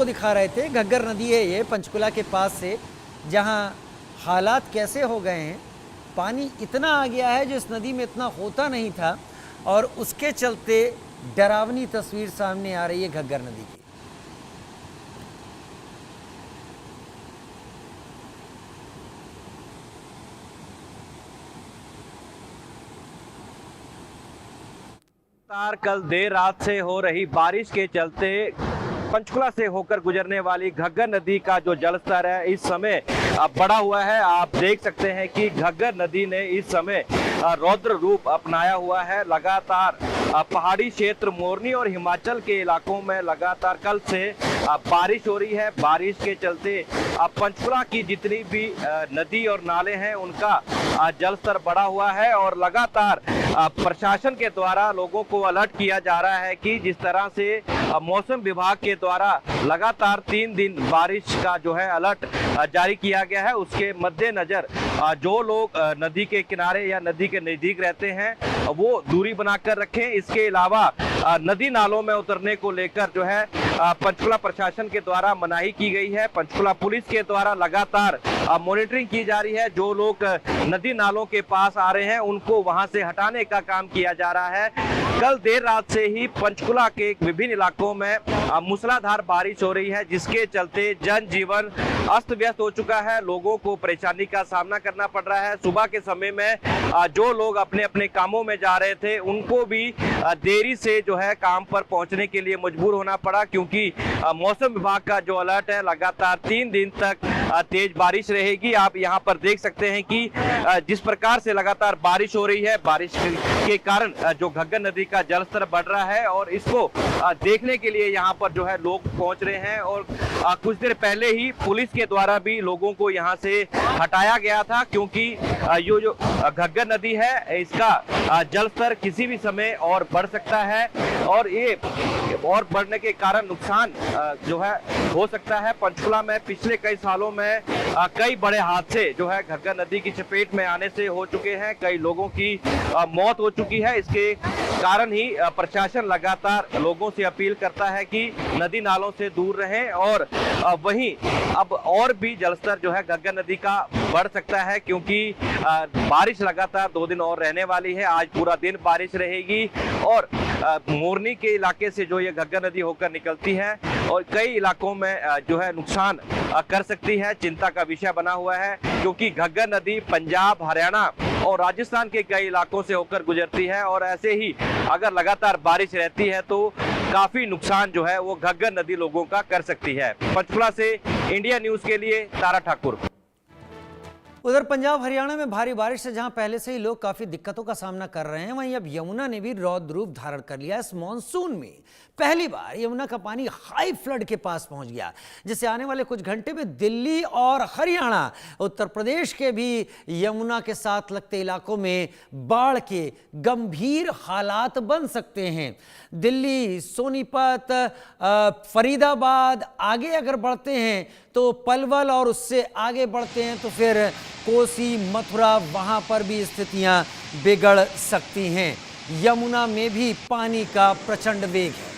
आपको दिखा रहे थे। घग्गर नदी है ये पंचकुला के पास से, जहां हालात कैसे हो गए हैं। पानी इतना आ गया है जो इस नदी में इतना होता नहीं था, और उसके चलते डरावनी तस्वीर सामने आ रही है घग्गर नदी की। कल देर रात से हो रही बारिश के चलते पंचकुला से होकर गुजरने वाली घग्गर नदी का जो जलस्तर है इस समय बढ़ा हुआ है। आप देख सकते हैं कि घग्गर नदी ने इस समय रौद्र रूप अपनाया हुआ है। लगातार पहाड़ी क्षेत्र मोरनी और हिमाचल के इलाकों में लगातार कल से बारिश हो रही है। बारिश के चलते पंचकुला की जितनी भी नदी और नाले हैं उनका जलस्तर बढ़ा हुआ है, और लगातार प्रशासन के द्वारा लोगों को अलर्ट किया जा रहा है कि जिस तरह से मौसम विभाग के द्वारा लगातार 3 दिन बारिश का जो है अलर्ट जारी किया गया है, उसके मद्देनजर जो लोग नदी के किनारे या नदी के नजदीक रहते हैं वो दूरी बनाकर रखें। इसके अलावा नदी नालों में उतरने को लेकर जो है पंचकुला प्रशासन के द्वारा मनाही की गई है। पंचकुला पुलिस के द्वारा लगातार मॉनिटरिंग की जा रही है। जो लोग नदी नालों के पास आ रहे हैं उनको वहां से हटाने का काम किया जा रहा है। कल देर रात से ही पंचकुला के विभिन्न इलाकों में मूसलाधार बारिश हो रही है, जिसके चलते जनजीवन अस्त व्यस्त हो चुका है। लोगों को परेशानी का सामना करना पड़ रहा है। सुबह के समय में जो लोग अपने अपने कामों में जा रहे थे उनको भी देरी से जो है काम पर पहुंचने के लिए मजबूर होना पड़ा, क्योंकि मौसम विभाग का जो अलर्ट है लगातार 3 दिन तक तेज बारिश रहेगी। आप यहां पर देख सकते हैं कि जिस प्रकार से लगातार बारिश हो रही है, बारिश के कारण जो घग्गर नदी का जलस्तर बढ़ रहा है, और इसको देखने के लिए यहां पर जो है लोग पहुंच रहे हैं। और कुछ देर पहले ही पुलिस के द्वारा भी लोगों को यहां से हटाया गया था, क्योंकि ये जो घग्गर नदी है इसका जलस्तर किसी भी समय और बढ़ सकता है, और ये और बढ़ने के कारण नुकसान जो है हो सकता है। पंचकुला में पिछले कई सालों में कई बड़े हादसे जो है घग्गर नदी की चपेट में आने से हो चुके हैं। कई लोगों की मौत हो चुकी है। इसके कारण ही प्रशासन लगातार लोगों से अपील करता है कि नदी नालों से दूर रहें, और वहीं अब और भी जलस्तर जो है घग्गर नदी का बढ़ सकता है, क्योंकि बारिश लगातार 2 दिन और रहने वाली है। आज पूरा दिन बारिश रहेगी, और मोरनी के इलाके से जो ये घग्गर नदी होकर निकलती है और कई इलाकों में जो है नुकसान कर सकती है। चिंता का विषय बना हुआ है, क्योंकि घग्गर नदी पंजाब, हरियाणा और राजस्थान के कई इलाकों से होकर गुजरती है, और ऐसे ही अगर लगातार बारिश रहती है तो काफी नुकसान जो है वो घग्गर नदी लोगों का कर सकती है। पंचकुला से इंडिया न्यूज के लिए तारा ठाकुर। उधर पंजाब हरियाणा में भारी बारिश से जहां पहले से ही लोग काफी दिक्कतों का सामना कर रहे हैं, वहीं अब यमुना ने भी रौद्र रूप धारण कर लिया। इस मॉनसून में पहली बार यमुना का पानी हाई फ्लड के पास पहुंच गया, जिससे आने वाले कुछ घंटे में दिल्ली और हरियाणा, उत्तर प्रदेश के भी यमुना के साथ लगते इलाकों में बाढ़ के गंभीर हालात बन सकते हैं। दिल्ली, सोनीपत, फरीदाबाद आगे अगर बढ़ते हैं तो पलवल, और उससे आगे बढ़ते हैं तो फिर कोसी, मथुरा, वहां पर भी स्थितियां बिगड़ सकती हैं। यमुना में भी पानी का प्रचंड वेग है।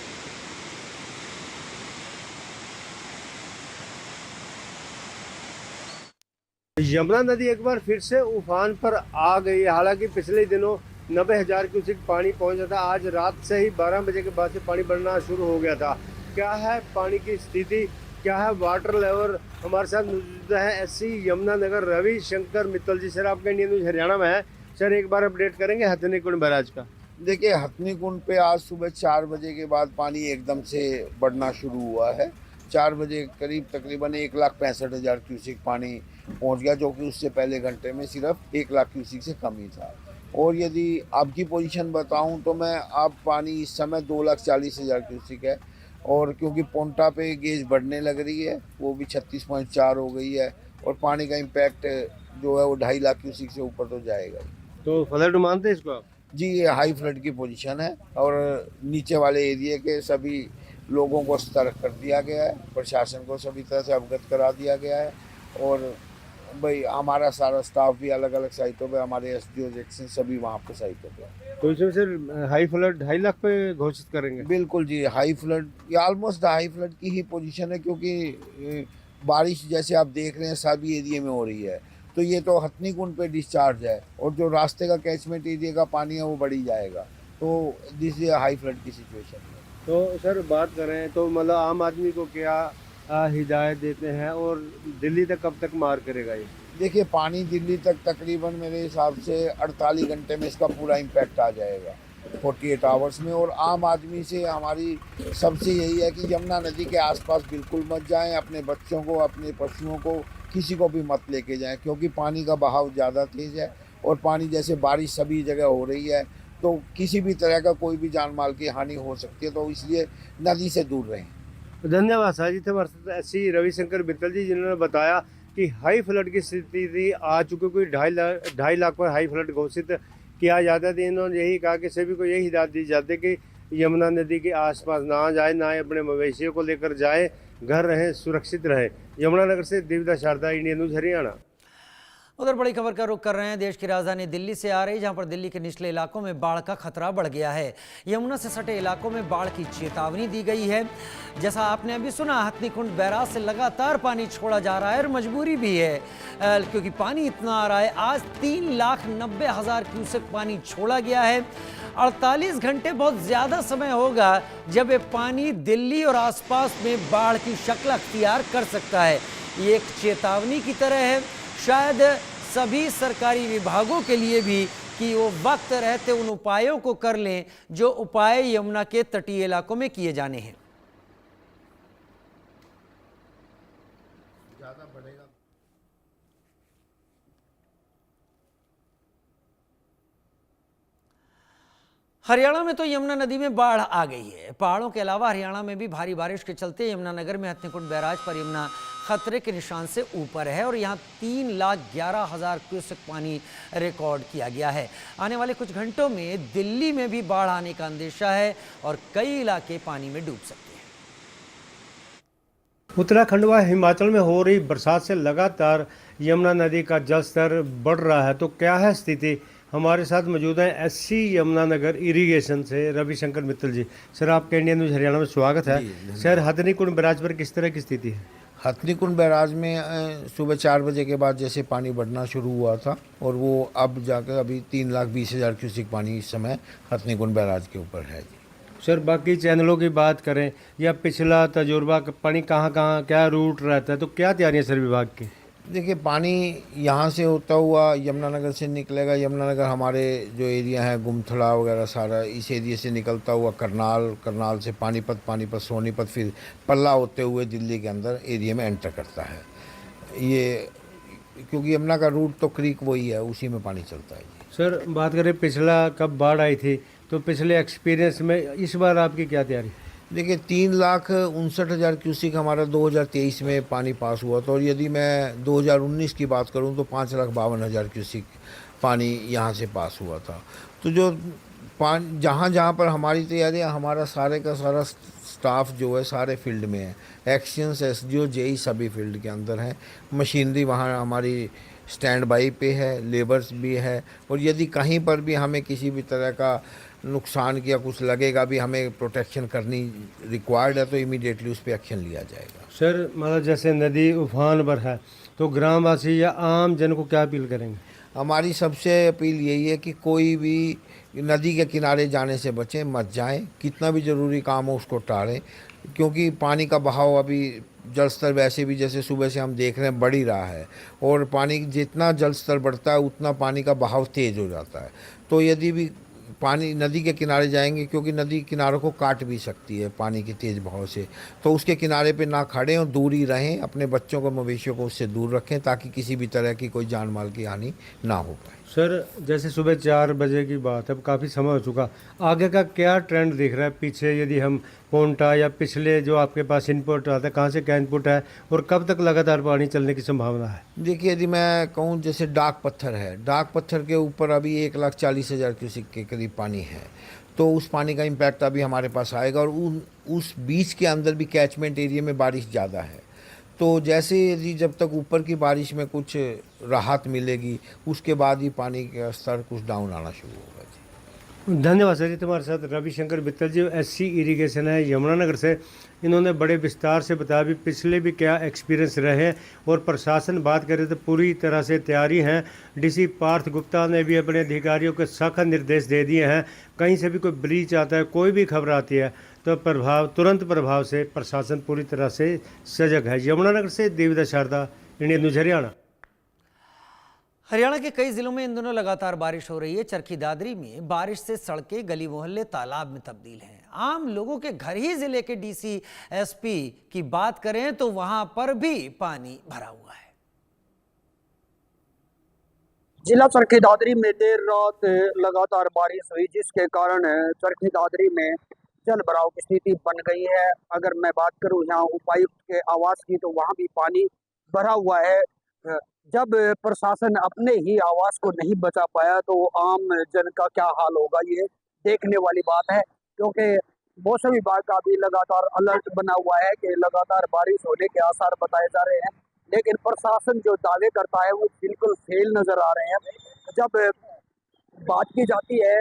यमुना नदी एक बार फिर से उफान पर आ गई है। हालांकि पिछले दिनों 90,000 क्यूसेक पानी पहुंचा था। आज रात से ही 12 बजे के बाद से पानी बढ़ना शुरू हो गया था। क्या है पानी की स्थिति, क्या है वाटर लेवल, हमारे साथ मौजूद है एससी यमुनानगर रवि शंकर मित्तल जी। सर, आपका इंडियन न्यूज हरियाणा में है। सर, एक बार अपडेट करेंगे हथनी कुंड बैराज का। देखिए, हथनी कुंड पे आज सुबह 4 बजे के बाद पानी एकदम से बढ़ना शुरू हुआ है। 4 बजे करीब तकरीबन 1,65,000 क्यूसेक पानी पहुंच गया, जो कि उससे पहले घंटे में सिर्फ 1 लाख क्यूसेक से कम ही था। और यदि आपकी पोजीशन बताऊं तो मैं अब पानी इस समय 2,40,000 क्यूसेक है, और क्योंकि पोंटा पे गेज बढ़ने लग रही है, वो भी 36.4 हो गई है, और पानी का इम्पैक्ट जो है वो 2.5 लाख क्यूसेक से ऊपर तो जाएगा। तो फ्लड मानते हैं इसको आप? जी, ये हाई फ्लड की पोजीशन है, और नीचे वाले एरिया के सभी लोगों को सतर्क कर दिया गया है। प्रशासन को सभी तरह से अवगत करा दिया गया है, और भाई हमारा सारा स्टाफ भी अलग अलग साइटों पे, हमारे एसडीओ सेक्शन सभी वहाँ पे साइटों पे। तो इसमें सर हाई फ्लड 2.5 लाख पे घोषित करेंगे? बिल्कुल जी, हाई फ्लड या ऑलमोस्ट हाई फ्लड की ही पोजीशन है, क्योंकि बारिश जैसे आप देख रहे हैं सभी एरिया में हो रही है। तो ये तो हथनी कुंड पे डिस्चार्ज है, और जो रास्ते का कैचमेंट एरिया का पानी है वो बढ़ी जाएगा। तो दिस इज हाई फ्लड की सिचुएशन है। तो सर बात करें तो मतलब आम आदमी को क्या हिदायत देते हैं, और दिल्ली तक कब तक मार करेगा ये? देखिए, पानी दिल्ली तक तकरीबन मेरे हिसाब से 48 घंटे में इसका पूरा इम्पैक्ट आ जाएगा, 48 आवर्स में। और आम आदमी से हमारी सबसे यही है कि यमुना नदी के आसपास बिल्कुल मत जाएं, अपने बच्चों को, अपने पशुओं को, किसी को भी मत लेके जाएं, क्योंकि पानी का बहाव ज़्यादा तेज़ है। और पानी जैसे बारिश सभी जगह हो रही है, तो किसी भी तरह का कोई भी जान माल की हानि हो सकती है, तो इसलिए नदी से दूर रहें। धन्यवाद सर जी। थे हमारे साथ एससी रविशंकर मित्तल जी, जिन्होंने बताया कि हाई फ्लड की स्थिति आ चुकी, कोई 2.5 लाख पर हाई फ्लड घोषित किया जाता है। इन्होंने यही कहा कि सभी को यही हिदायत दी जाती है कि यमुना नदी के आसपास ना जाए, ना अपने मवेशियों को लेकर जाए, घर रहें, सुरक्षित रहें। यमुनानगर से दिव्या शारदा, इंडिया न्यूज़, हरियाणा। उधर बड़ी खबर का रुख कर रहे हैं देश की राजधानी दिल्ली से आ रही, जहां पर दिल्ली के निचले इलाकों में बाढ़ का खतरा बढ़ गया है। यमुना से सटे इलाकों में बाढ़ की चेतावनी दी गई है। जैसा आपने अभी सुना, हथनीकुंड बैराज से लगातार पानी छोड़ा जा रहा है, और मजबूरी भी है क्योंकि पानी इतना आ रहा है। आज 3,90,000 क्यूसेक पानी छोड़ा गया है। 48 घंटे बहुत ज़्यादा समय होगा जब ये पानी दिल्ली और आसपास में बाढ़ की शक्ल अख्तियार कर सकता है। ये एक चेतावनी की तरह है, शायद सभी सरकारी विभागों के लिए भी, कि वो वक्त रहते उन उपायों को कर लें जो उपाय यमुना के तटीय इलाकों में किए जाने हैं। हरियाणा में तो यमुना नदी में बाढ़ आ गई है। पहाड़ों के अलावा हरियाणा में भी भारी बारिश के चलते यमुनानगर में हथनीकुंड बैराज पर यमुना खतरे के निशान से ऊपर है, और यहाँ 3,11,000 क्यूसेक पानी रिकॉर्ड किया गया है। आने वाले कुछ घंटों में दिल्ली में भी बाढ़ आने का अंदेशा है, और कई इलाके पानी में डूब सकते हैं। उत्तराखंड व हिमाचल में हो रही बरसात से लगातार यमुना नदी का जलस्तर बढ़ रहा है। तो क्या है स्थिति? हमारे साथ मौजूद हैं एससी यमुनानगर इरिगेशन से रविशंकर मित्तल जी। सर, आपके इंडियन न्यूज़ हरियाणा में स्वागत है। सर, हथनीकुंड बैराज पर किस तरह की स्थिति है? हथनीकुंड बैराज में सुबह 4 बजे के बाद जैसे पानी बढ़ना शुरू हुआ था, और वो अब जाकर अभी 3,20,000 क्यूसेक पानी इस समय हथनीकुंड बैराज के ऊपर है जी। सर, बाकी चैनलों की बात करें या पिछला तजुर्बा, पानी कहाँ क्या रूट रहता है, तो क्या तैयारियाँ सर विभाग की? देखिए, पानी यहाँ से होता हुआ यमुनानगर से निकलेगा। यमुनानगर हमारे जो एरिया है, गुमथड़ा वगैरह सारा इस एरिया से निकलता हुआ करनाल से पानीपत, सोनीपत, फिर पल्ला होते हुए दिल्ली के अंदर एरिया में एंटर करता है। ये क्योंकि यमुना का रूट तो क्रीक वही है, उसी में पानी चलता है। सर, बात करें पिछला कब बाढ़ आई थी, तो पिछले एक्सपीरियंस में इस बार आपकी क्या तैयारी? देखिए, 3,59,000 क्यूसेक हमारा 2023 में पानी पास हुआ था, और यदि मैं 2019 की बात करूं तो 5,52,000 क्यूसेक पानी यहां से पास हुआ था। तो जो जहां पर हमारी तैयारी, हमारा सारे का सारा स्टाफ जो है सारे फील्ड में है। एक्शंस, एसडीओ, जेई सभी फील्ड के अंदर हैं। मशीनरी वहाँ हमारी स्टैंड बाई पे है, लेबर्स भी है, और यदि कहीं पर भी हमें किसी भी तरह का नुकसान किया कुछ लगेगा भी, हमें प्रोटेक्शन करनी रिक्वायर्ड है, तो इमीडिएटली उस पर एक्शन लिया जाएगा। सर, मतलब जैसे नदी उफान पर है, तो ग्रामवासी या आम जन को क्या अपील करेंगे? हमारी सबसे अपील यही है कि कोई भी नदी के किनारे जाने से बचें, मत जाएं। कितना भी ज़रूरी काम हो उसको टालें, क्योंकि पानी का बहाव अभी जल स्तर वैसे भी जैसे सुबह से हम देख रहे हैं बढ़ ही रहा है, और पानी जितना जल स्तर बढ़ता है उतना पानी का बहाव तेज़ हो जाता है। तो यदि भी पानी नदी के किनारे जाएंगे, क्योंकि नदी किनारों को काट भी सकती है पानी की तेज़ बहाव से, तो उसके किनारे पे ना खड़ें और दूर ही रहें। अपने बच्चों को, मवेशियों को उससे दूर रखें, ताकि किसी भी तरह की कोई जान माल की हानि ना हो पाए। सर, जैसे सुबह 4 बजे की बात है, अब काफ़ी समय हो चुका, आगे का क्या ट्रेंड दिख रहा है? पीछे यदि हम पोंटा या पिछले जो आपके पास इनपुट आता है, कहाँ से क्या इनपुट है, और कब तक लगातार पानी चलने की संभावना है? देखिए, यदि मैं कहूँ जैसे डाक पत्थर है, डाक पत्थर के ऊपर अभी 1,40,000 क्यूसेक के करीब पानी है, तो उस पानी का इम्पैक्ट अभी हमारे पास आएगा, और उस बीच के अंदर भी कैचमेंट एरिया में बारिश ज़्यादा है, तो जैसे यदि जब तक ऊपर की बारिश में कुछ राहत मिलेगी उसके बाद ही पानी का स्तर कुछ डाउन आना शुरू होगा जी। धन्यवाद सर जी। तुम्हारे साथ रविशंकर मित्तल जी, एससी इरिगेशन है यमुनानगर से। इन्होंने बड़े विस्तार से बताया भी पिछले भी क्या एक्सपीरियंस रहे, और प्रशासन बात करें तो पूरी तरह से तैयारी है। डीसी पार्थ गुप्ता ने भी अपने अधिकारियों को सख्त निर्देश दे दिए हैं, कहीं से भी कोई ब्रीच आता है, कोई भी खबर आती है तो तुरंत प्रभाव से प्रशासन पूरी तरह से सजग है। यमुनानगर से देविदा शारदा, इंडियन न्यूज हरियाणा। हरियाणा के कई जिलों में इन दिनों लगातार बारिश हो रही है। चरखी दादरी में बारिश से सड़कें, गली मोहल्ले तालाब में तब्दील हैं। आम लोगों के घर ही जिले के डीसी एसपी की बात करें तो वहां पर भी पानी भरा हुआ है। जिला चरखी दादरी में देर रात लगातार बारिश हुई, जिसके कारण चरखी दादरी में जल भराव की स्थिति बन गई है। अगर मैं बात करूं यहाँ उपायुक्त के आवास की, तो वहां भी पानी भरा हुआ है। जब प्रशासन अपने ही आवास को नहीं बचा पाया तो आम जन का क्या हाल होगा, ये देखने वाली बात है। क्योंकि मौसम विभाग का भी लगातार अलर्ट बना हुआ है कि लगातार बारिश होने के आसार बताए जा रहे हैं, लेकिन प्रशासन जो दावे करता है वो बिल्कुल फेल नजर आ रहे हैं। जब बात की जाती है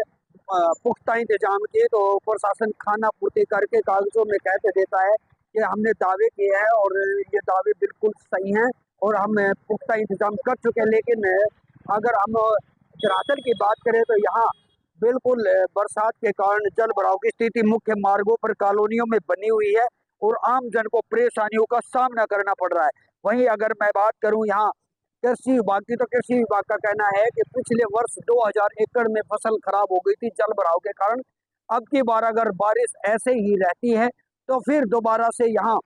पुख्ता इंतजाम की, तो प्रशासन खाना पूर्ति करके कागजों में कहते देता है कि हमने दावे किए हैं और ये दावे बिल्कुल सही हैं और हम पुख्ता इंतजाम कर चुके हैं। लेकिन अगर हम धरातल की बात करें तो यहाँ बिल्कुल बरसात के कारण जल भराव की स्थिति मुख्य मार्गों पर कॉलोनियों में बनी हुई है और आम जन को परेशानियों का सामना करना पड़ रहा है। वहीं अगर मैं बात करूं यहाँ कृषि विभाग की, तो कृषि विभाग का कहना है कि पिछले वर्ष 2000 एकड़ में फसल खराब हो गई थी जल भराव के कारण। अब की बार अगर बारिश ऐसे ही रहती है तो फिर दोबारा से यहाँ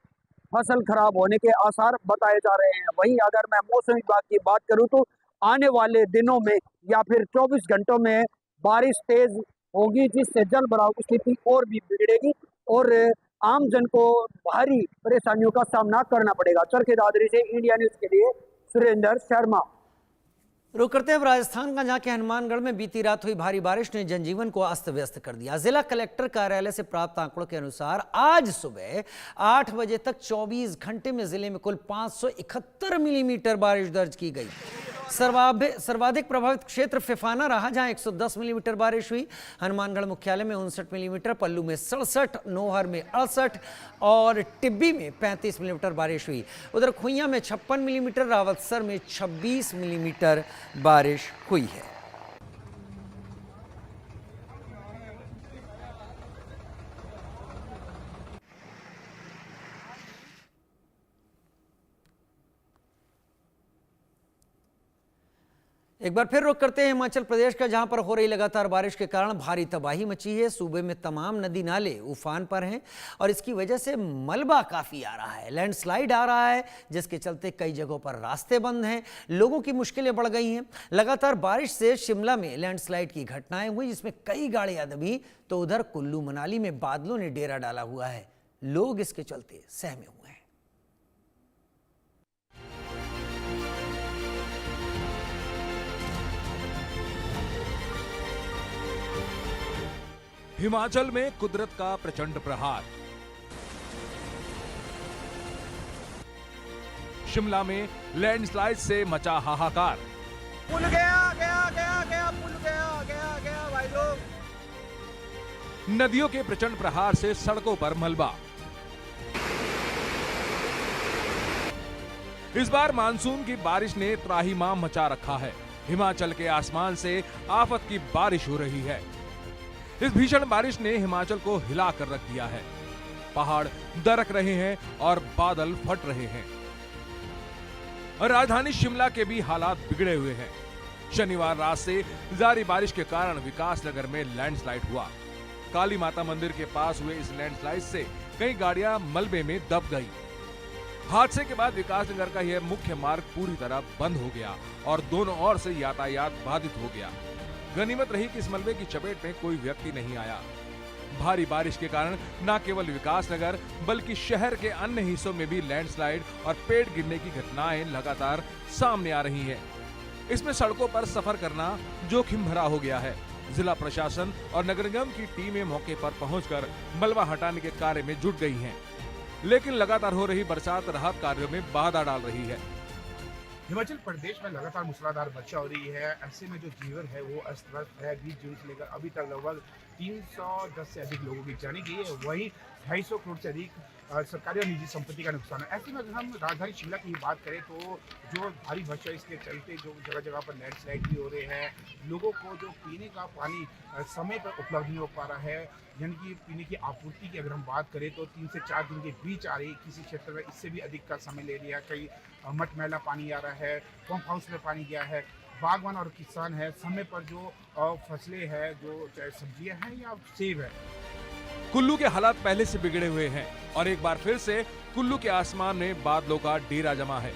फसल खराब होने के आसार बताए जा रहे हैं। वहीं अगर मैं मौसम विभाग की बात करूं तो आने वाले दिनों में या फिर 24 घंटों में बारिश तेज होगी, जिससे जल भराव की स्थिति और भी बिगड़ेगी और आम जन को भारी परेशानियों का सामना करना पड़ेगा। चरखी दादरी से इंडिया न्यूज के लिए सुरेंद्र शर्मा। रुक करते हैं राजस्थान का, जहां के हनुमानगढ़ में बीती रात हुई भारी बारिश ने जनजीवन को अस्त व्यस्त कर दिया। जिला कलेक्टर कार्यालय से प्राप्त आंकड़ों के अनुसार आज सुबह 8 बजे तक 24 घंटे में जिले में कुल 571 मिलीमीटर बारिश दर्ज की गई। सर्वाधिक प्रभावित क्षेत्र फिफाना रहा, जहां 110 मिलीमीटर बारिश हुई। हनुमानगढ़ मुख्यालय में 59 मिलीमीटर, पल्लू में 67, नोहर में 68 और टिब्बी में 35 मिलीमीटर बारिश हुई। उधर खुइयां में 56 मिलीमीटर, रावतसर में 26 मिलीमीटर बारिश हुई है। एक बार फिर रुख करते हैं हिमाचल प्रदेश का, जहां पर हो रही लगातार बारिश के कारण भारी तबाही मची है। सूबे में तमाम नदी नाले उफान पर हैं और इसकी वजह से मलबा काफ़ी आ रहा है, लैंडस्लाइड आ रहा है, जिसके चलते कई जगहों पर रास्ते बंद हैं, लोगों की मुश्किलें बढ़ गई हैं। लगातार बारिश से शिमला में लैंडस्लाइड की घटनाएं हुई, जिसमें कई गाड़ियां दबी, तो उधर कुल्लू मनाली में बादलों ने डेरा डाला हुआ है। लोग इसके चलते सहमे हुए हैं। हिमाचल में कुदरत का प्रचंड प्रहार। शिमला में लैंडस्लाइड से मचा हाहाकार। पुल गया पुल गया भाई लोग। नदियों के प्रचंड प्रहार से सड़कों पर मलबा। इस बार मानसून की बारिश ने त्राहिमाम मचा रखा है। हिमाचल के आसमान से आफत की बारिश हो रही है। इस भीषण बारिश ने हिमाचल को हिला कर रख दिया है। पहाड़ दरक रहे हैं और बादल फट रहे हैं। राजधानी शिमला के भी हालात बिगड़े हुए हैं। शनिवार रात से जारी बारिश के कारण विकास नगर में लैंडस्लाइड हुआ। काली माता मंदिर के पास हुए इस लैंडस्लाइड से कई गाड़ियां मलबे में दब गई। हादसे के बाद विकास नगर का यह मुख्य मार्ग पूरी तरह बंद हो गया और दोनों ओर से यातायात बाधित हो गया। गनीमत रही कि इस मलबे की चपेट में कोई व्यक्ति नहीं आया। भारी बारिश के कारण न केवल विकास नगर बल्कि शहर के अन्य हिस्सों में भी लैंडस्लाइड और पेड़ गिरने की घटनाएं लगातार सामने आ रही हैं। इसमें सड़कों पर सफर करना जोखिम भरा हो गया है। जिला प्रशासन और नगर निगम की टीमें मौके पर पहुंचकर मलबा हटाने के कार्य में जुट गई हैं। लेकिन लगातार हो रही बरसात राहत कार्यों में बाधा डाल रही है। हिमाचल प्रदेश में लगातार मूसलाधार वर्षा हो रही है। ऐसे में जो जीवन है वो अस्त व्यस्त है। 20 जून से लेकर अभी तक लगभग 310 से अधिक लोगों की जान गई है। वहीं 250 करोड़ से अधिक सरकारी और निजी संपत्ति का नुकसान है। ऐसे में अगर हम राजधानी शिमला की बात करें तो जो भारी वर्षा इसके चलते जो जगह जगह पर लैंडस्लाइड भी हो रहे हैं, लोगों को जो पीने का पानी समय पर उपलब्ध नहीं हो पा रहा है। यानी कि पीने की आपूर्ति की अगर हम बात करें तो 3 से 4 दिन के बीच आ रही, किसी क्षेत्र में इससे भी अधिक का समय ले लिया। कई मटमैला पानी आ रहा है, पंप हाउस में पानी गया है। बागवान और किसान है, समय पर जो फसलें हैं, जो चाहे सब्जियां हैं या सेब है, कुल्लू के हालात पहले से बिगड़े हुए हैं और एक बार फिर से कुल्लू के आसमान में बादलों का डेरा जमा है।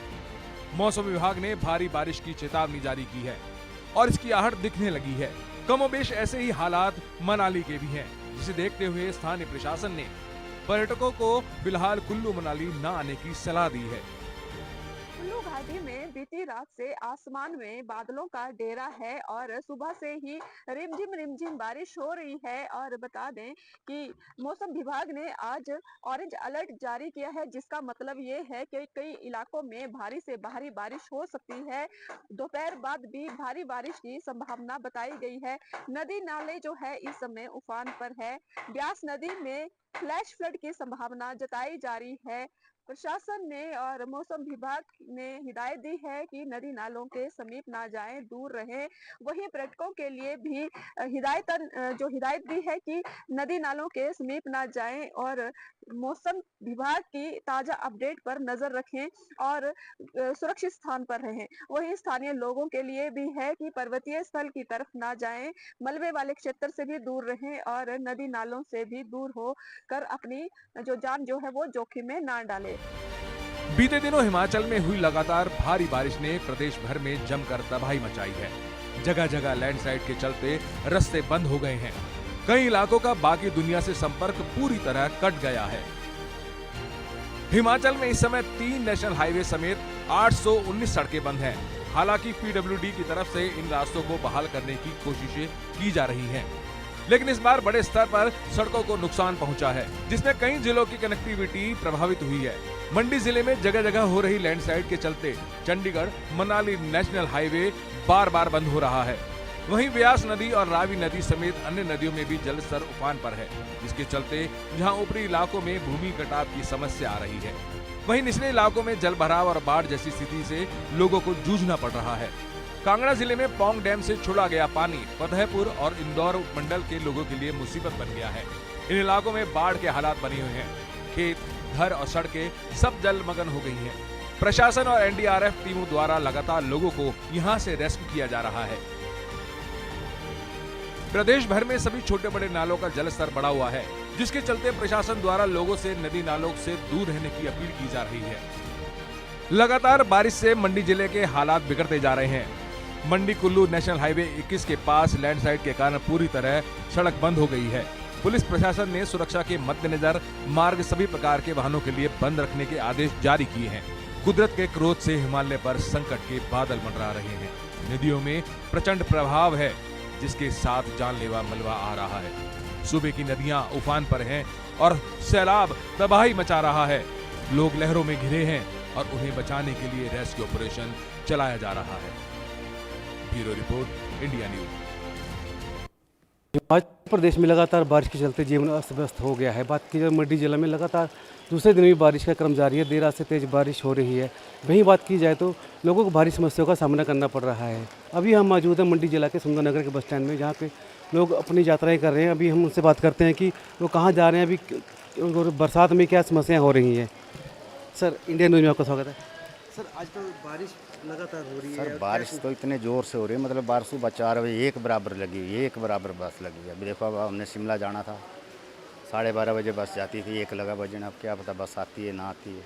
मौसम विभाग ने भारी बारिश की चेतावनी जारी की है और इसकी आहट दिखने लगी है। कमोबेश ऐसे ही हालात मनाली के भी हैं, जिसे देखते हुए स्थानीय प्रशासन ने पर्यटकों को फिलहाल कुल्लू मनाली न आने की सलाह दी है। कुल्लू घाटी में बीती रात से आसमान में बादलों का डेरा है और सुबह से ही रिमझिम बारिश हो रही है। और बता दें कि मौसम विभाग ने आज ऑरेंज अलर्ट जारी किया है, जिसका मतलब ये है कि कई इलाकों में भारी से भारी बारिश हो सकती है। दोपहर बाद भी भारी बारिश की संभावना बताई गई है। नदी नाले जो है इस समय उफान पर है। ब्यास नदी में फ्लैश फ्लड की संभावना जताई जा रही है। प्रशासन ने और मौसम विभाग ने हिदायत दी है कि नदी नालों के समीप ना जाएं, दूर रहें। वहीं पर्यटकों के लिए भी हिदायत दी है कि नदी नालों के समीप ना जाएं और मौसम विभाग की ताजा अपडेट पर नजर रखें और सुरक्षित स्थान पर रहें। वहीं स्थानीय लोगों के लिए भी है कि पर्वतीय स्थल की तरफ ना जाएं, मलबे वाले क्षेत्र से भी दूर रहें और नदी नालों से भी दूर हो कर अपनी जो जान जो है वो जोखिम में ना डालें। बीते दिनों हिमाचल में हुई लगातार भारी बारिश ने प्रदेश भर में जमकर तबाही मचाई है। जगह जगह लैंडस्लाइड के चलते रास्ते बंद हो गए हैं। कई इलाकों का बाकी दुनिया से संपर्क पूरी तरह कट गया है। हिमाचल में इस समय 3 नेशनल हाईवे समेत 819 सड़कें बंद हैं। हालांकि पीडब्ल्यूडी की तरफ से इन रास्तों को बहाल करने की कोशिशें की जा रही हैं, लेकिन इस बार बड़े स्तर पर सड़कों को नुकसान पहुंचा है, जिसमें कई जिलों की कनेक्टिविटी प्रभावित हुई है। मंडी जिले में जगह जगह हो रही लैंडस्लाइड के चलते चंडीगढ़ मनाली नेशनल हाईवे बार बार बंद हो रहा है। वहीं ब्यास नदी और रावी नदी समेत अन्य नदियों में भी जलस्तर उफान पर है, जिसके चलते जहां ऊपरी इलाकों में भूमि कटाव की समस्या आ रही है, वहीं निचले इलाकों में जल भराव और बाढ़ जैसी स्थिति से लोगों को जूझना पड़ रहा है। कांगड़ा जिले में पौंग डैम से छोड़ा गया पानी फतेहपुर और इंदौर उपमंडल के लोगों के लिए मुसीबत बन गया है। इन इलाकों में बाढ़ के हालात बने हुए हैं। खेत, घर और सड़कें सब जलमग्न हो गई हैं। प्रशासन और एनडीआरएफ टीमों द्वारा लगातार लोगों को यहां से रेस्क्यू किया जा रहा है। प्रदेश भर में सभी छोटे बड़े नालों का जलस्तर बढ़ा हुआ है, जिसके चलते प्रशासन द्वारा लोगों से नदी नालों से दूर रहने की अपील की जा रही है। लगातार बारिश से मंडी जिले के हालात बिगड़ते जा रहे हैं। मंडी कुल्लू नेशनल हाईवे 21 के पास लैंडस्लाइड के कारण पूरी तरह सड़क बंद हो गई है। पुलिस प्रशासन ने सुरक्षा के मद्देनजर मार्ग सभी प्रकार के वाहनों के लिए बंद रखने के आदेश जारी किए हैं। कुदरत के क्रोध से हिमालय पर संकट के बादल मंडरा रहे हैं। नदियों में प्रचंड प्रभाव है, जिसके साथ जानलेवा मलबा आ रहा है। सूबे की नदियां उफान पर हैं और सैलाब तबाही मचा रहा है। लोग लहरों में घिरे हैं और उन्हें बचाने के लिए रेस्क्यू ऑपरेशन चलाया जा रहा है। Bureau report, India news. Himachal Pradesh में लगातार बारिश के चलते जीवन अस्त व्यस्त हो गया है। बात की जाए मंडी जिले में लगातार दूसरे दिन भी बारिश का क्रम जारी है। देर रात से तेज बारिश हो रही है। वहीं बात की जाए तो लोगों को भारी समस्याओं का सामना करना पड़ रहा है। अभी हम मौजूद हैं मंडी जिला के सुंदरनगर के बस स्टैंड में, जहाँ पे लोग अपनी यात्राएं कर रहे हैं। अभी हम उनसे बात करते हैं कि वो कहाँ जा रहे हैं, अभी बरसात में क्या समस्याएँ हो रही हैं। सर, इंडियन न्यूज़ में आपका स्वागत है। सर, आजकल बारिश लगातार हो रही है। सर, बारिश तो इतने ज़ोर से हो रही है, मतलब बारिश सुबह 4 बजे एक बराबर लगी हुई है, एक बराबर बस लगी है। अभी देखो, अब हमने शिमला जाना था, 12:30 बजे बस जाती थी, 1 लगा बजने। अब क्या पता बस आती है ना आती है।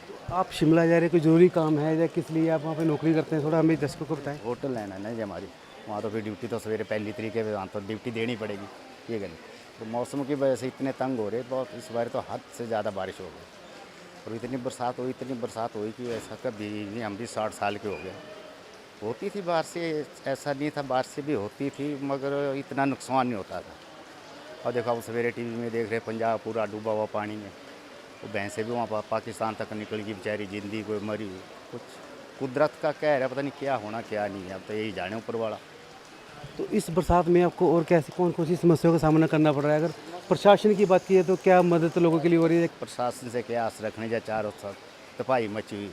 तो आप शिमला जा रहे हैं, कोई ज़रूरी काम है या किस लिए आप वहाँ पे नौकरी करते हैं? थोड़ा हमें दर्शकों को बताएं। होटल लाइन है ना जी हमारी, वहाँ तो फिर ड्यूटी तो सवेरे पहली तरीके पे वहाँ तो ड्यूटी देनी पड़ेगी। ये गली तो मौसम की वजह से इतने तंग हो रहे, बहुत इस बार तो हद से ज़्यादा बारिश हो गई और इतनी बरसात हुई कि ऐसा कभी नहीं। हम भी 60 साल के हो गए। होती थी बारिश से, ऐसा नहीं था, बारिश से भी होती थी मगर इतना नुकसान नहीं होता था। और देखो, अब सवेरे टीवी में देख रहे पंजाब पूरा डूबा हुआ पानी में, वो भैंसें भी वहाँ पाकिस्तान तक निकल गई बेचारी, जिंदी कोई मरी हुई। कुछ कुदरत का कहर है, पता नहीं क्या होना क्या नहीं है, अब तो यही जाने ऊपर वाला। तो इस बरसात में आपको और कैसी कौन कौन सी समस्याओं का सामना करना पड़ रहा है? अगर प्रशासन की बात की है तो क्या मदद लोगों के लिए हो रही है? प्रशासन से क्या आस रखने जा, चारों सब तबाही मची हुई,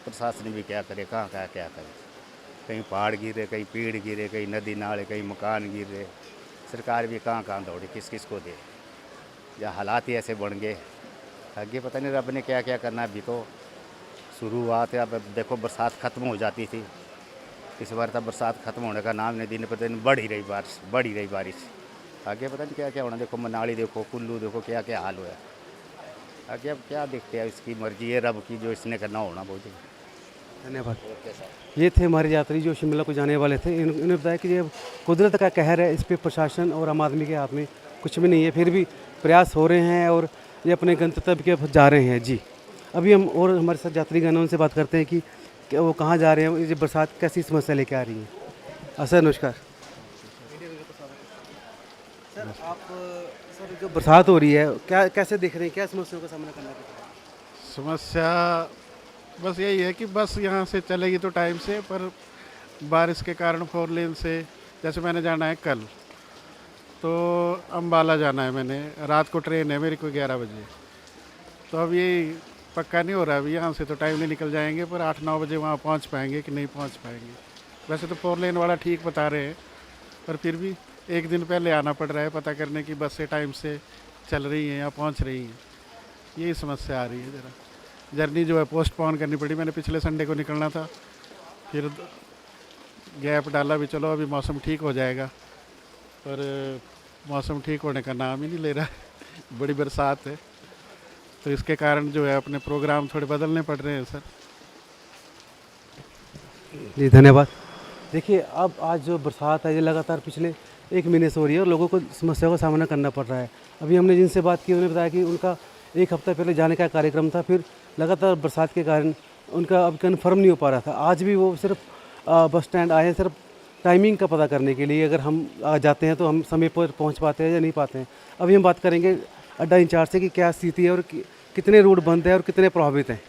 प्रशासन भी क्या करे, कहाँ क्या करे। कहीं पहाड़ गिरे, कहीं पेड़ गिरे, कहीं नदी नाले, कहीं मकान गिर रहे। सरकार भी कहाँ दौड़े, किस किस को दे। या हालात ही ऐसे बन गए, आगे पता नहीं रब ने क्या क्या करना। अभी तो शुरुआत है, अब देखो बरसात ख़त्म हो जाती थी, इस बार तब बरसात ख़त्म होने का नाम नहीं, दिन पर दिन बढ़ ही रही बारिश। आगे पता नहीं क्या क्या होना। देखो मनाली देखो, कुल्लू देखो, क्या क्या हाल हुआ है। आगे अब क्या देखते हैं, इसकी मर्जी है रब की, जो इसने करना होना बहुत। धन्यवाद। ये थे हमारे यात्री जो शिमला को जाने वाले थे। इन्होंने बताया कि ये कुदरत का कहर है, इस पर प्रशासन और आम आदमी के हाथ में कुछ भी नहीं है, फिर भी प्रयास हो रहे हैं और ये अपने गंतव्य के जा रहे हैं। जी, अभी हम और हमारे साथ यात्रीगण उनसे बात करते हैं कि वो कहाँ जा रहे हैं, ये बरसात कैसी समस्या लेके आ रही है। सर नमस्कार। सर आप सर जो बरसात हो रही है क्या कैसे देख रहे हैं, क्या समस्याओं का सामना करना पड़ रहा है? समस्या बस यही है कि बस यहाँ से चलेगी तो टाइम से, पर बारिश के कारण 4 लेन से, जैसे मैंने जाना है कल तो अम्बाला जाना है, मैंने रात को ट्रेन है मेरी को 11 बजे, तो अब ये पक्का नहीं हो रहा अभी यहाँ से तो टाइम नहीं निकल जाएंगे, पर 8-9 बजे वहाँ पहुँच पाएंगे कि नहीं पहुँच पाएंगे। वैसे तो 4 लेन वाला ठीक बता रहे हैं, पर फिर भी एक दिन पहले आना पड़ रहा है पता करने की बसें टाइम से चल रही हैं या पहुँच रही हैं। यही समस्या आ रही है, ज़रा जर्नी जो है पोस्टपोन करनी पड़ी। मैंने पिछले संडे को निकलना था, फिर गैप डाला भी, चलो अभी मौसम ठीक हो जाएगा, पर मौसम ठीक होने का नाम ही नहीं ले रहा है। बड़ी बरसात है, तो इसके कारण जो है अपने प्रोग्राम थोड़े बदलने पड़ रहे हैं सर। जी धन्यवाद। देखिए अब आज जो बरसात है ये लगातार पिछले 1 महीने से हो रही है और लोगों को समस्याओं का सामना करना पड़ रहा है। अभी हमने जिनसे बात की उन्होंने बताया कि उनका 1 हफ्ता पहले जाने का कार्यक्रम था, फिर लगातार बरसात के कारण उनका अब कन्फर्म नहीं हो पा रहा था। आज भी वो सिर्फ बस स्टैंड आए हैं सिर्फ टाइमिंग का पता करने के लिए, अगर हम जाते हैं तो हम समय पर पहुंच पाते हैं या नहीं पाते हैं। अभी हम बात करेंगे अड्डा इंचार्ज से कि क्या स्थिति है और कितने रूट बंद है और कितने प्रभावित हैं।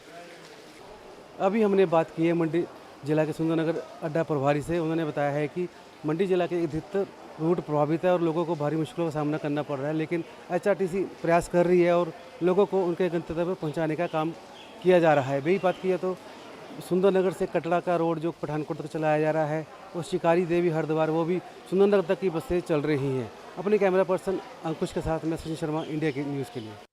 अभी हमने बात की है मंडी जिला के सुंदरनगर अड्डा प्रभारी से। उन्होंने बताया है कि मंडी जिला के अधिकतर रूट प्रभावित है और लोगों को भारी मुश्किलों का सामना करना पड़ रहा है, लेकिन HRTC प्रयास कर रही है और लोगों को उनके गंतव्य पर पहुंचाने का काम किया जा रहा है। वही बात की है तो सुंदरनगर से कटरा का रोड जो पठानकोट तक चलाया जा रहा है, और शिकारी देवी हरिद्वार वो भी सुंदरनगर तक की बसें चल रही हैं। अपने कैमरा पर्सन अंकुश के साथ मैं सचिन शर्मा, इंडिया की न्यूज़ के लिए।